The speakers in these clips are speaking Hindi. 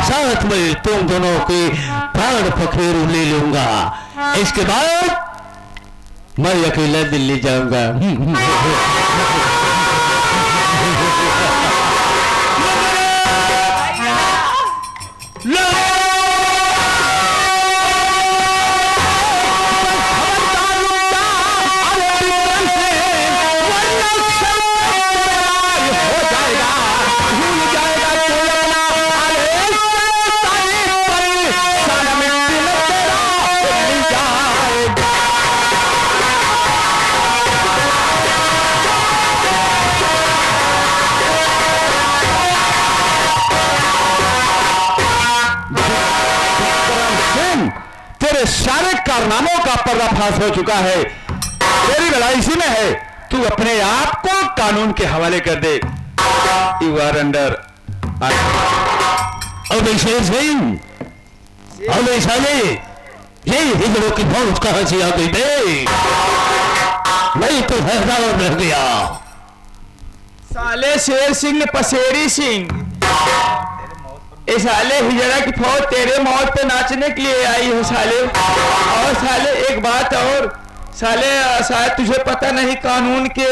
साथ में तुम दोनों के प्राण पखेरु ले लूंगा। इसके बाद मैं अकेला दिल्ली जाऊंगा। सारे कारनामों का पर्दाफाश हो चुका है। तेरी लड़ाई इसी में है। तू अपने आप को कानून के हवाले कर दे। You are under. अब सिंह, अब साले ये हिजड़ों की फौज कहां से आ गई बे? नहीं तो हैरान रह गया। साले शेर सिंह ने पसेरी सिंह, इस साले हिजड़ा की फौज तेरे मौत पे नाचने के लिए आई है साले। और साले एक बात और, साले शायद तुझे पता नहीं कानून के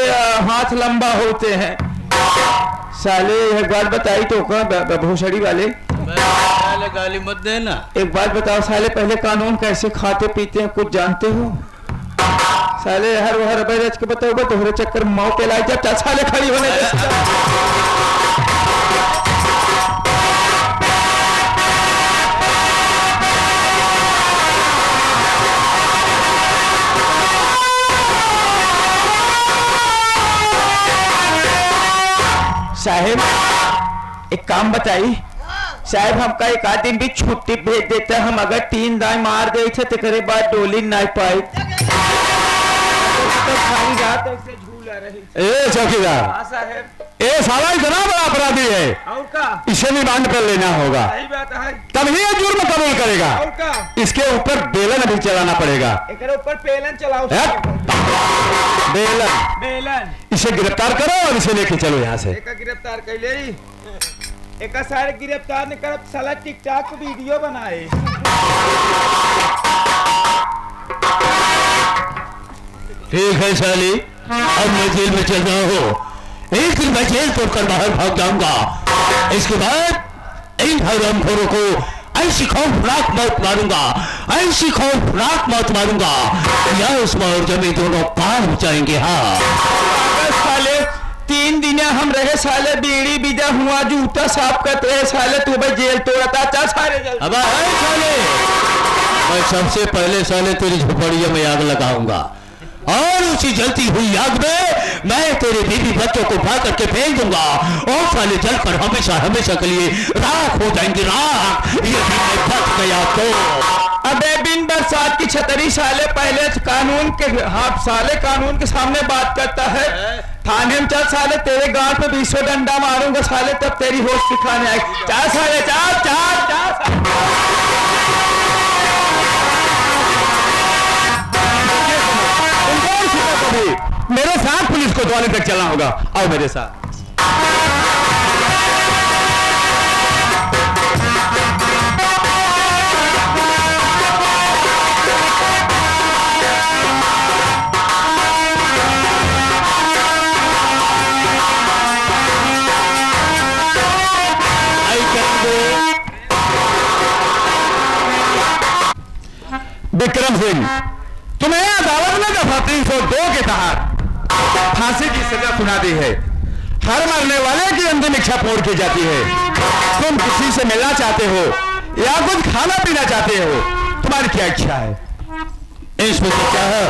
हाथ लंबा होते हैं। साले एक बात बताई तो भोसड़ी वाले, गाली मत देना। एक बात बताओ साले, पहले कानून कैसे खाते पीते हैं कुछ जानते हो? साले हर बैरज के बताओगे तोहरे चक्कर में मौत लाई जब साले खड़ी होने साहेब एक काम बताई साहब, हमका एक आध दिन भी छुट्टी भेज देता। हम अगर 3 दाएं मार गए थे तो करे बाद डोली नहीं पाई तो खाली रात ऐसे झूला रही। ए चौकीदार, हाँ साहब, ए साला इतना बड़ा अपराधी है, और का इसे भी बांध कर लेना होगा। सही बात है, तभी ये जुर्म कबूल करेगा। और का इसके ऊपर बेलन भी चलाना पड़ेगा। एक ऊपर पेलन चलाओ। बेलन बेलन, इसे गिरफ्तार करो और इसे लेके चलो यहाँ से। एक गिरफ्तार कर ले, एक सारे गिरफ्तार ने कर साला टिकटॉक वीडियो बनाए। ठीक है साली, अब मैं जेल में चल रहा हूँ। एक दिन मैं जेल तोड़कर बाहर भाग जाऊंगा। इसके बाद इन हरामखोरों को ऐसी खौफनाक मौत मारूंगा, ऐसी खौफनाक मौत मारूंगा या उस्मा और जमी दोनों पार जाएंगे। हाँ साले 3 दिन हम रहे साले, बीड़ी बीजा हुआ, जूता साफ करते रहे साले, तू भाई जेल तोड़ता। चल सारे जल्दी। अब साले, मैं सबसे पहले साले तेरी झोपड़ियों में आग लगाऊंगा और उसी जलती हुई आग में मैं तेरे बीवी बच्चों को उठा करके फेंक दूंगा और साले जलकर हमेशा हमेशा के लिए राख हो जाएंगे, राख। ये भी मैं फंस गया तो। अबे बिन बरसात की छतरी साले, पहले कानून के हाथ साले कानून के सामने बात करता है। थाने में चल साले, तेरे गांव पे 20 डंडा मारूंगा साले, तब तेरी होश सिखाने आएगी। चार साले, चार चार चार। मेरे साथ पुलिस को द्वारे तक चलना होगा। आओ मेरे साथ। विक्रम सिंह, तुम्हें अदालत ने दफा 302 के तहत फांसी की सजा सुना दी है। हर मरने वाले की अंतिम इच्छा पूर्ण की जाती है। तुम किसी से मिलना चाहते हो या कुछ खाना पीना चाहते हो, तुम्हारी क्या इच्छा है? इसमें तो क्या है,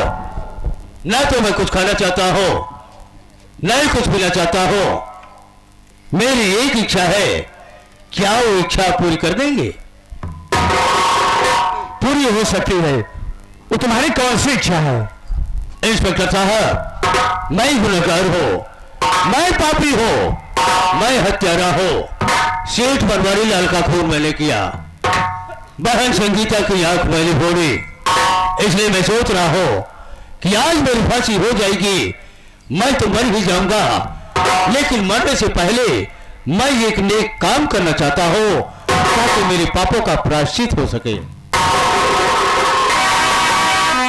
न तो मैं कुछ खाना चाहता हूं, न ही कुछ पीना चाहता हूं। मेरी एक इच्छा है, क्या वो इच्छा पूरी कर देंगे? पूरी हो सकती है। वो तुम्हारी कौन सी इच्छा है? इंस्पेक्टर साहब, मैं गुनहगार हूं, मैं पापी हूं, मैं हत्यारा हूं। सेठ बनवारी लाल का खून मैंने किया, बहन संगीता की आंख मैंने फोड़ी। इसलिए मैं सोच रहा हूं कि आज मेरी फांसी हो जाएगी, मैं तो मर ही जाऊंगा, लेकिन मरने से पहले मैं एक नेक काम करना चाहता हूं ताकि ताकि मेरे पापों का प्रायश्चित हो सके।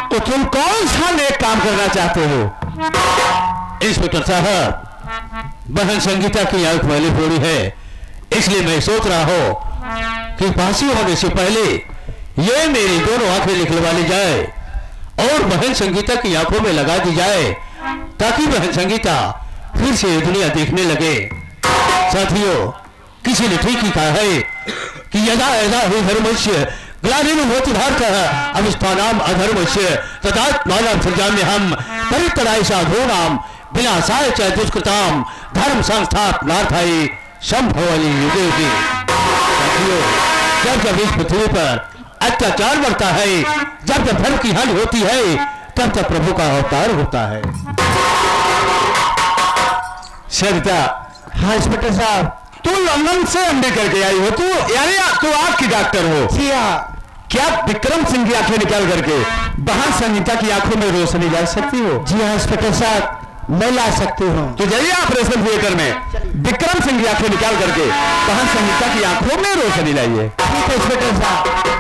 तो तुम कौन सा नेक काम करना चाहते हो? इंस्पेक्टर साहब, बहन संगीता की आंख मैली फोड़ी है, इसलिए मैं सोच रहा हूं कि फांसी होने से पहले ये मेरी दोनों आंखें निकलवा ली जाए और बहन संगीता की आंखों में लगा दी जाए, ताकि बहन संगीता फिर से ये दुनिया देखने लगे। साथियों, किसी ने ठीक ही कहा है कि यदा यदा ही धर्मस्य ग्लानिर्भवति भारतः अभिष्टानाम अधर्मस्य तदात्मानं सृजाम्य हम परित्राय साधूनां विनाशाय च दुष्कृताम धर्म संस्थापनार्थाय संभवामि युगे युगे। साथियों, जब जब इस पृथ्वी पर अत्याचार बढ़ता है, जब जब धर्म की हानि होती है, तब तब प्रभु का अवतार होता है। सरिता, हाँ इंस्पेक्टर साहब। तू लंदन से अंडे करके आई हो, तू यानी तू आंख की डॉक्टर हो? जी हाँ। क्या विक्रम सिंह की आंखें निकाल करके बहन संगीता की आंखों में रोशनी ला सकती हो? जी हाँ इंस्पेक्टर साहब, मैं ला सकती हूँ। तो जाइए ऑपरेशन थिएटर में विक्रम सिंह की आंखें निकाल करके बहन संगीता की आंखों में रोशनी लाइए। ठीक है इंस्पेक्टर साहब।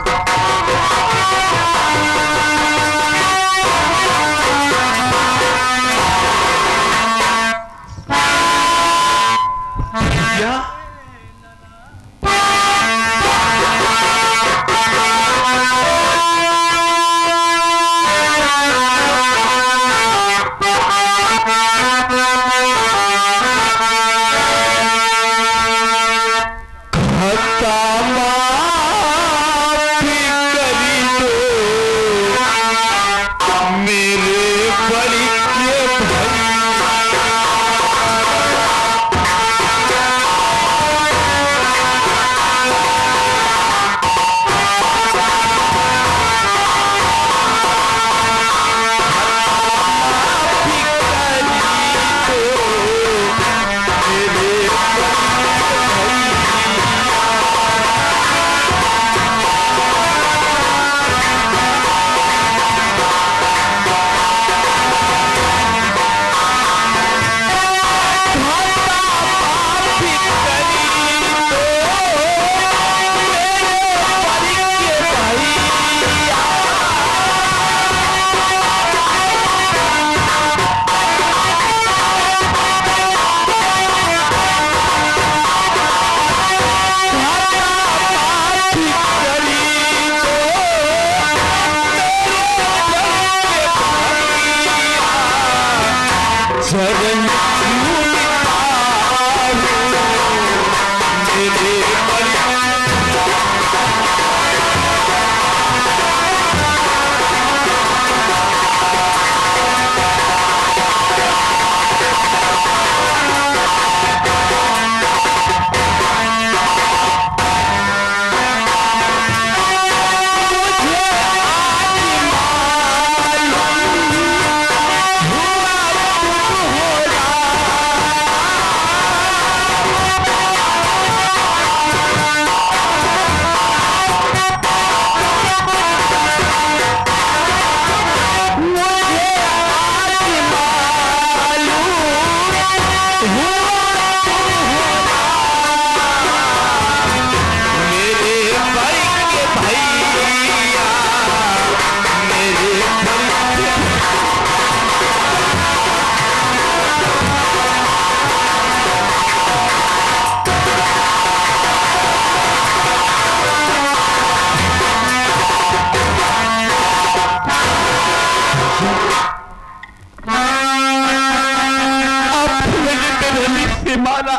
मारा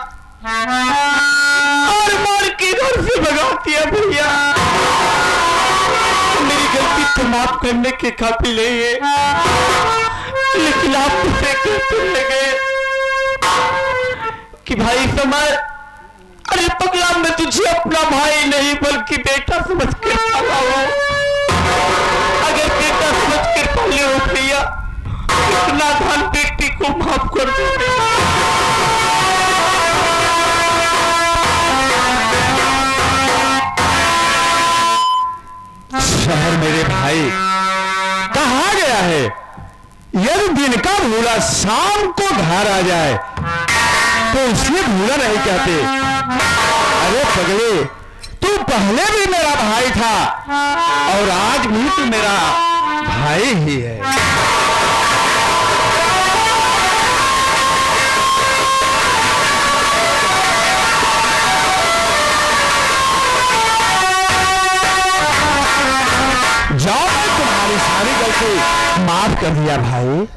और मार के घर से भगा दिया। भैया मेरी गलती तो माफ करने के काबिल नहीं है, लेकिन आप मुझसे कहते लगे कि भाई समझ, अरे पगला मैं तुझे अपना भाई नहीं बल्कि बेटा समझ के पाला हूं। अगर बेटा समझ के पाले हो भैया, इतना धन बेटी को माफ कर दो। शहर मेरे भाई कहाँ गया है? यदि दिन का भूला शाम को घर आ जाए तो उसे भूला नहीं कहते। अरे पगले, तू पहले भी मेरा भाई था और आज भी तू मेरा भाई ही है। जाओ, मैं तुम्हारी सारी गलती माफ कर दिया भाई।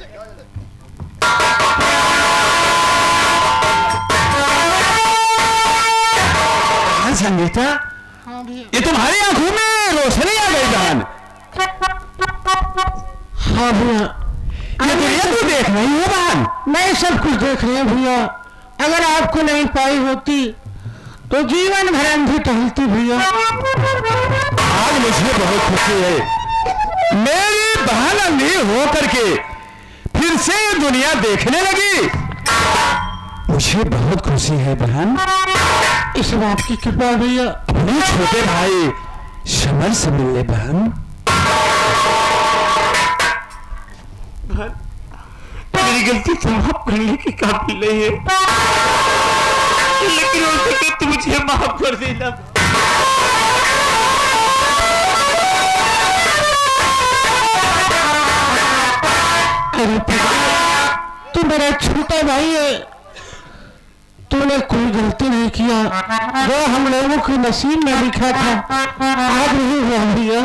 संगीता, ये तुम्हारी आंखों में रोशनी आ गई बहन। हाँ भैया, ये दुनिया तू देख रही है बहन? मैं सब कुछ देख रही हूँ भैया। अगर आपको नहीं पाई होती तो जीवन भर अंधी टहलती भैया। आज मुझे बहुत खुशी है, मेरी बहन अंधी हो करके फिर से दुनिया देखने लगी। मुझे बहुत खुशी है बहन। इस बात की कृपा भैया। अपने छोटे भाई समर से मिल ले बहन। मेरी गलती तो माफ करने की काबिल नहीं है, लेकिन हो सके तो मुझे माफ कर देना। अरे तू मेरा छोटा भाई है, तूने कोई गलती नहीं किया। जो हम लोगों के नसीब में लिखा था आज नहीं हुआ भैया।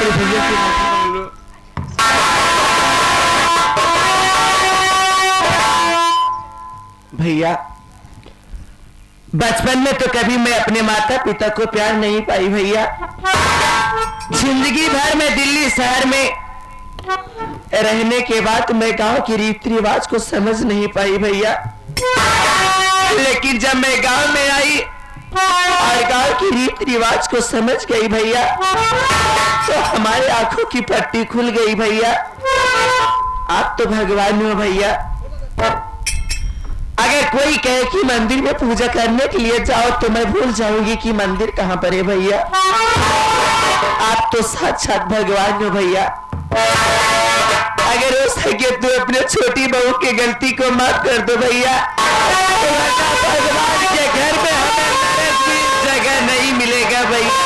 भैया से माफी मांग लो। भैया, बचपन में तो कभी मैं अपने माता पिता को प्यार नहीं पाई भैया। जिंदगी भर में दिल्ली शहर में रहने के बाद मैं गांव की रीति रिवाज को समझ नहीं पाई भैया। लेकिन जब मैं गांव में आई और गांव की रीति रिवाज को समझ गई भैया, तो हमारे आंखों की पट्टी खुल गई भैया। आप तो भगवान हो भैया। अगर कोई कहे कि मंदिर में पूजा करने के लिए जाओ तो मैं भूल जाऊंगी कि मंदिर कहां पर है भैया। आप तो साक्षात भगवान हो भैया। अगर हो सके तो अपने छोटी बहू की गलती को माफ कर दो भैया। भगवान के घर में हमें नरक की जगह नहीं मिलेगा भैया।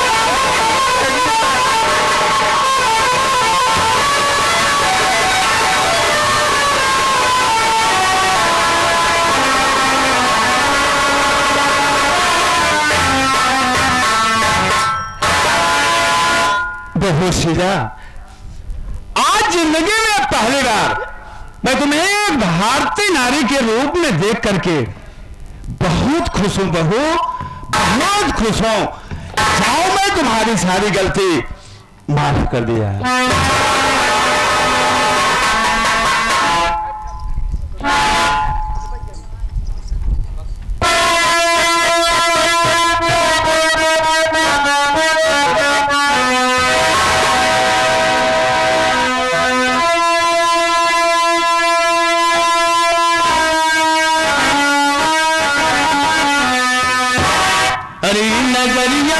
बहू शीला, आज जिंदगी में पहली बार मैं तुम्हें एक भारतीय नारी के रूप में देख करके बहुत खुश हूं बहू, बहुत खुश हूं। जाओ, मैं तुम्हारी सारी गलती माफ कर दिया है। अरे नगरिया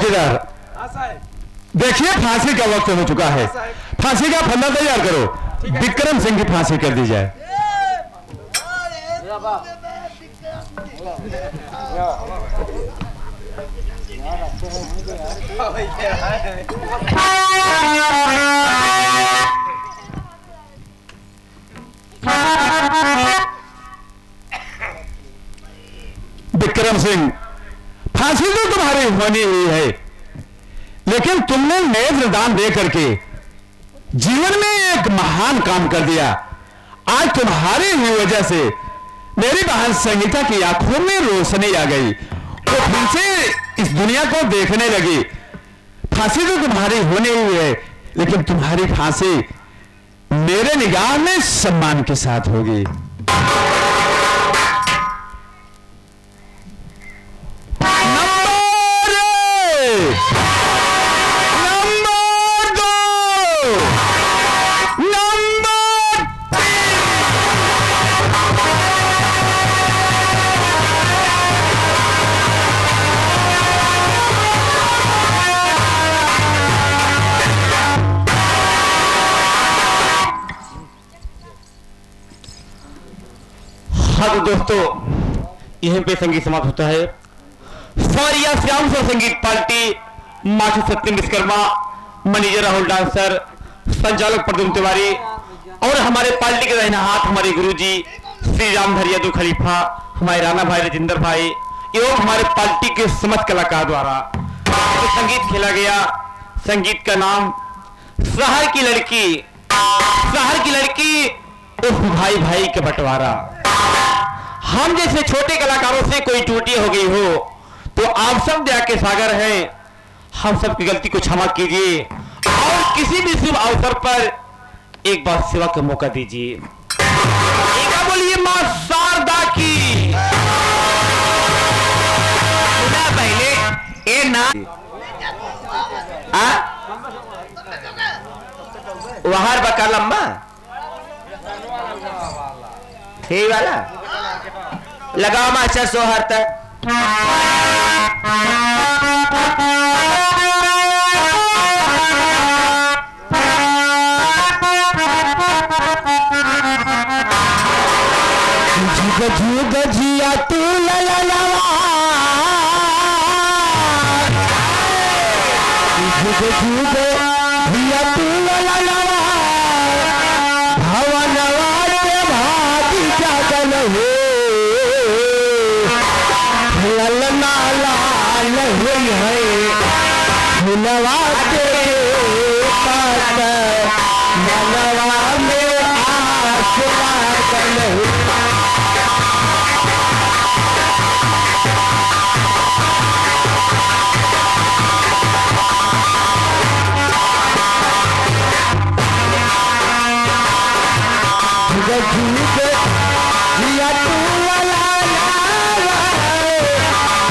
चौकीदार, देखिए फांसी का वक्त हो चुका है, फांसी का फंदा तैयार करो, विक्रम सिंह की फांसी कर दी जाए। विक्रम सिंह, फांसी तो तुम्हारी होनी हुई है, लेकिन तुमने नेत्र दान दे करके जीवन में एक महान काम कर दिया। आज तुम्हारी ही वजह से मेरी बहन संगीता की आंखों में रोशनी आ गई, वो फिर से इस दुनिया को देखने लगी। फांसी तो तुम्हारी होनी हुई है, लेकिन तुम्हारी फांसी मेरे निगाह में सम्मान के साथ होगी। हाँ तो दोस्तों, यहीं पे संगीत समाप्त होता है। सौरिया श्याम सर संगीत पार्टी, मास्टर सत्यम विश्वकर्मा, मैनेजर राहुल डांसर, संचालक प्रद्युम्न तिवारी और हमारे पार्टी के दाहिना हाथ हमारे गुरुजी श्री राम धरियादू खलीफा, हमारे राणा भाई, राजेंद्र भाई एवं हमारे पार्टी के समस्त कलाकार द्वारा तो संगीत खेला गया। संगीत का नाम शहर की लड़की, शहर की लड़की उस भाई भाई के बंटवारा। हम जैसे छोटे कलाकारों से कोई त्रुटि हो गई हो तो आप सब दया के सागर हैं, हम सब की गलती को क्षमा कीजिए और किसी भी शुभ अवसर पर एक बार सेवा का मौका दीजिए। एक बार बोलिए मां शारदा की। ना पहले ए ना वहार बका लंबा हे वाला लगाओ मास्टर सोहर तक। गजिया तू ललवा भैया तू ललवा भवनवा के भागी जागल हो ललना लाल हुई है फुलवा के पास मनवा में आस लागल हो। जिया तू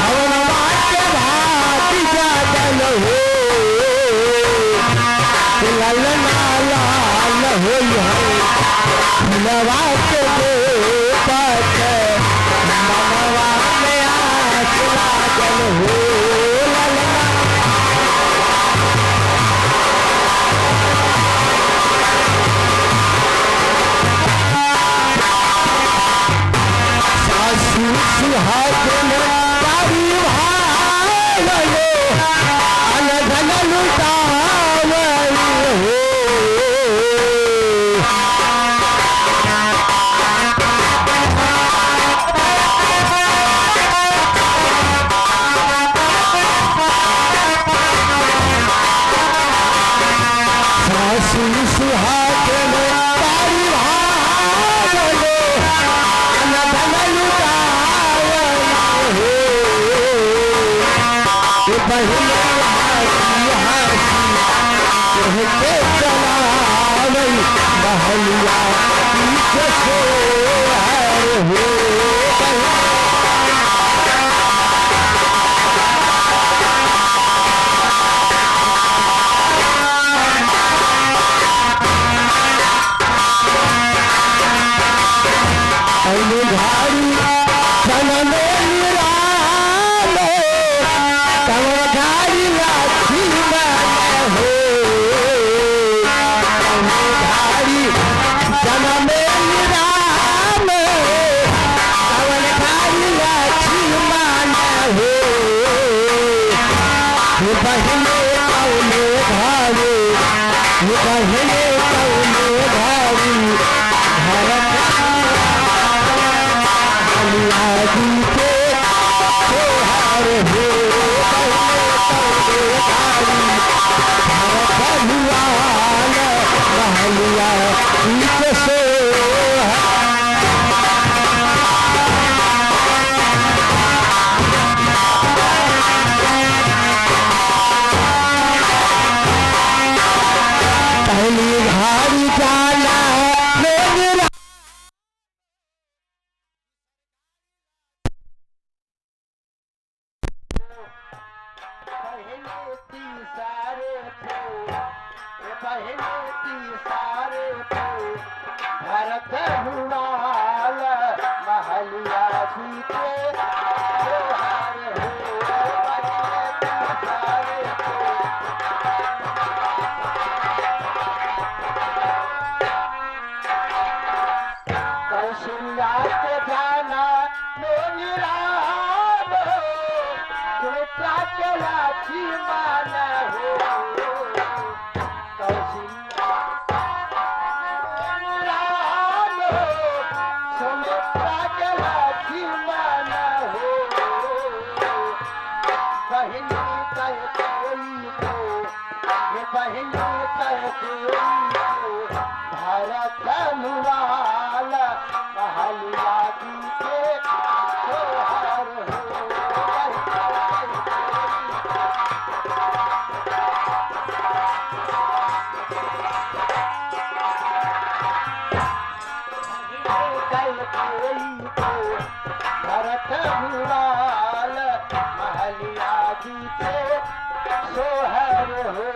भवनवा के भागी जागल हो ललना लाल होई है फुलवा के पास मनवा में आस लागल हो ललना। सुहागन बारी भालो अनधन लुटावल हो सासु सुहागन बारी भालो अनधन लुटावल हो बहिया हंसी हंसी कहते चलावल बहलिया पीछे से हो घाड़ी सन में निरालो तब घाड़ी पहले पहले भारी भरत हलिया जी के सोहार हो पहले पहले भारी भरत हलिया जी के सोहार पहली घाड़ी जाला मेरा भरत हुआल महलिया जी के सोहार कौशल्या के जाना मेरी राम कृपा के लाठी माना हो कौशल्या राम सुमित्रा के लाठी माना हो बहिनी कह कोई को ये बहिनी कह कोई को भारत अनुवाल महलिया जी के सोहार हो कल कोई को भरत अनुवाल महलिया जी के सोहार हो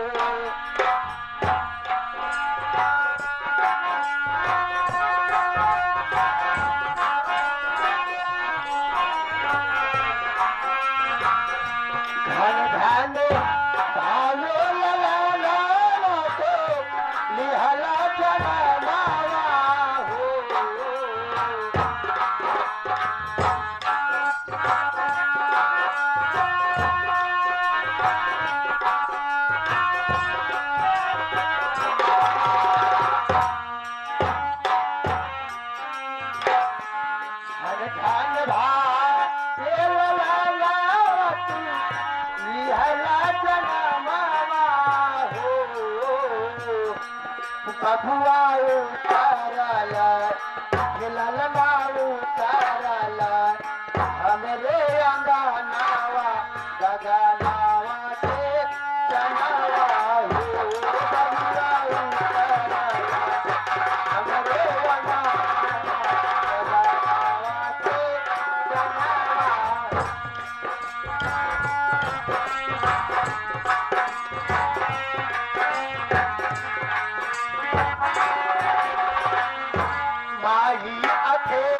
धन धन भालो ललाना को लिहला जनावा हो धन धन भालो ललाना लिहला जनावा हो बबुआ उतारला ललना उतारला हमरे अंगनावा गगनावा के जनावा हो बबुआ उतारला हमरे अंगनावा गगनावा के जनावा माही अथे